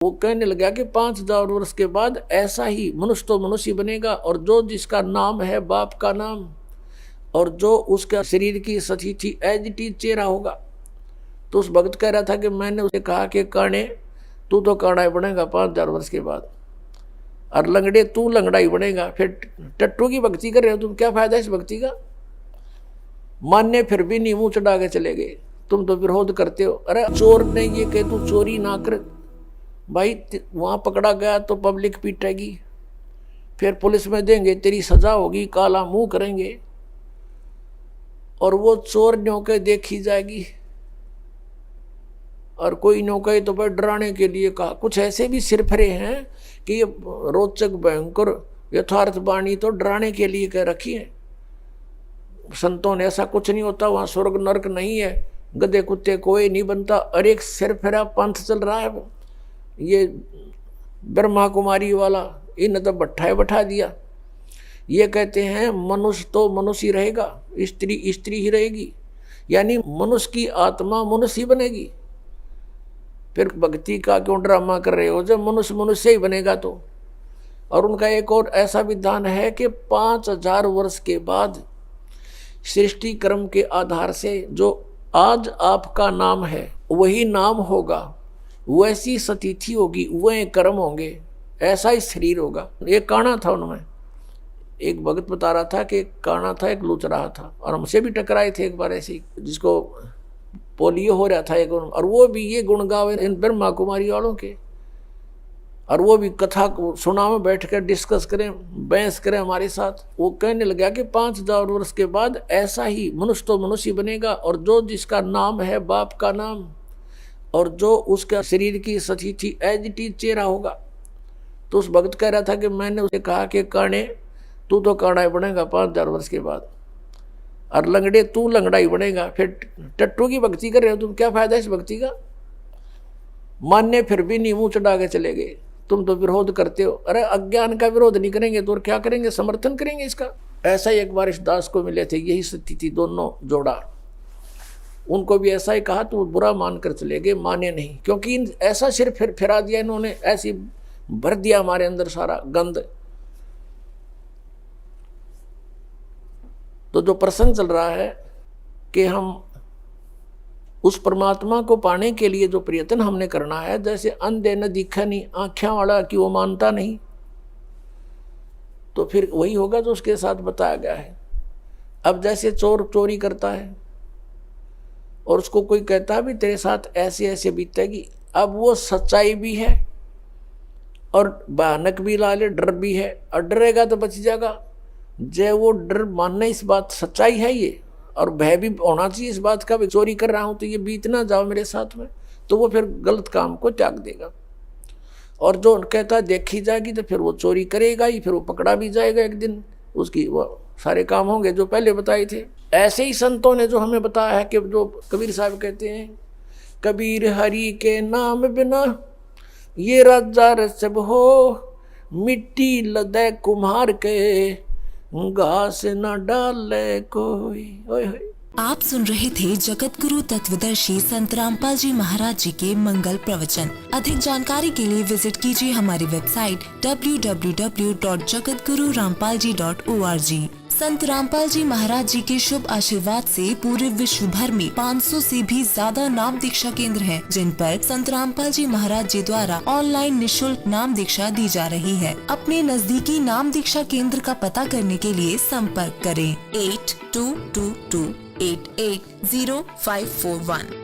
वो कहने लगा कि 5000 वर्ष के बाद ऐसा ही मनुष्य तो मनुष्य बनेगा, और जो जिसका नाम है बाप का नाम, और जो उसका शरीर की सची थी एज इट इज चेहरा होगा। तो उस भक्त कह रहा था कि मैंने उसे कहा कि काने तू तो काना ही बनेगा 5000 वर्ष के बाद, और लंगड़े तू लंगड़ा ही बनेगा। फिर टट्टू की भक्ति कर रहे हो तुम, क्या फायदा इस भक्ति का? मान्य फिर भी नहीं, मुंह चढ़ा के चले गए, तुम तो विरोध करते हो। अरे चोर ने ये कहे तू चोरी ना कर भाई, वहां पकड़ा गया तो पब्लिक पीटेगी, फिर पुलिस में देंगे, तेरी सजा होगी, काला मुंह करेंगे, और वो चोर न्योके देखी जाएगी। और कोई न्योके तो भाई डराने के लिए कहा। कुछ ऐसे भी सिरफरे हैं कि ये रोचक भयंकर यथार्थ वाणी तो डराने के लिए कह रखी है। संतों ने ऐसा कुछ नहीं होता, वहां स्वर्ग नरक नहीं है, गधे कुत्ते कोई नहीं बनता। और एक सिरफिरा पंथ चल रहा है, ये ब्रह्मा कुमारी वाला, इन तो भट्ठाए बैठा दिया। ये कहते हैं मनुष्य तो मनुष्य ही रहेगा, स्त्री स्त्री ही रहेगी, यानी मनुष्य की आत्मा मनुष्य ही बनेगी। फिर भक्ति का क्यों ड्रामा कर रहे हो, जब मनुष्य मनुष्य ही बनेगा तो। और उनका एक और ऐसा विधान है कि 5000 वर्ष के बाद सृष्टि क्रम के आधार से जो आज आपका नाम है वही नाम होगा, वैसी सतिथि होगी, वह कर्म होंगे, ऐसा ही शरीर होगा। एक काना था उनमें, एक भगत बता रहा था कि एक काना था, एक लूच रहा था, और हमसे भी टकराए थे एक बार ऐसे, जिसको पोलियो हो रहा था एक, और वो भी ये गुण गावे इन ब्रह्मा कुमारी वालों के, और वो भी कथा को सुना में बैठ कर डिस्कस करें, बहस करें हमारे साथ। वो कहने लगा कि 5000 वर्ष के बाद ऐसा ही मनुष्य तो मनुष्य बनेगा, और जो जिसका नाम है बाप का नाम, और जो उसका शरीर की सची थी एज इट इज चेहरा होगा। तो उस भक्त कह रहा था कि मैंने उसे कहा कि काने तू तो काना ही बनेगा 5000 वर्ष के बाद, और लंगड़े तू लंगड़ा ही बनेगा। फिर टट्टू की भक्ति कर रहे हो तुम, क्या फायदा इस भक्ति का? मान्य फिर भी नहीं, मुंह चढ़ा के चले गए, तुम तो विरोध करते हो। अरे अज्ञान का विरोध नहीं करेंगे तो और क्या करेंगे, समर्थन करेंगे इसका। ऐसा ही एक बार इस दास को मिले थे, यही स्थिति थी, दोनों जोड़ा। उनको भी ऐसा ही कहा तो बुरा मानकर चले गए, माने नहीं, क्योंकि ऐसा सिर फिरा दिया इन्होंने, ऐसी भर दिया हमारे अंदर सारा गंद। तो जो प्रसंग चल रहा है कि हम उस परमात्मा को पाने के लिए जो प्रयत्न हमने करना है, जैसे अंधे न दिखा नहीं, आँखें वाला कि वो मानता नहीं, तो फिर वही होगा जो उसके साथ बताया गया है। अब जैसे चोर चोरी करता है और उसको कोई कहता है भी तेरे साथ ऐसे ऐसे बीतेगी, अब वो सच्चाई भी है और भयानक भी लाले, डर भी है, और डरेगा तो बच जाएगा। जय वो डर मानना इस बात सच्चाई है ये, और भय भी होना चाहिए इस बात का भी चोरी कर रहा हूं तो ये बीत ना जाओ मेरे साथ में, तो वो फिर गलत काम को त्याग देगा। और जो कहता देखी जाएगी तो फिर वो चोरी करेगा ही, फिर वो पकड़ा भी जाएगा एक दिन, उसकी वो सारे काम होंगे जो पहले बताए थे। ऐसे ही संतों ने जो हमें बताया है कि जो कबीर साहब कहते हैं, कबीर हरि के नाम बिना ये राजा रसब हो, मिट्टी लदे कुम्हार के घास न डाले कोई। ओए होए। आप सुन रहे थे जगत गुरु तत्वदर्शी संत रामपाल जी महाराज जी के मंगल प्रवचन। अधिक जानकारी के लिए विजिट कीजिए हमारी वेबसाइट www.jagatgururampalji.org। संत रामपाल जी महाराज जी के शुभ आशीर्वाद से पूरे विश्व भर में 500 से भी ज्यादा नाम दीक्षा केंद्र हैं, जिन पर संत रामपाल जी महाराज जी द्वारा ऑनलाइन निशुल्क नाम दीक्षा दी जा रही है। अपने नजदीकी नाम दीक्षा केंद्र का पता करने के लिए संपर्क करें 8222880541।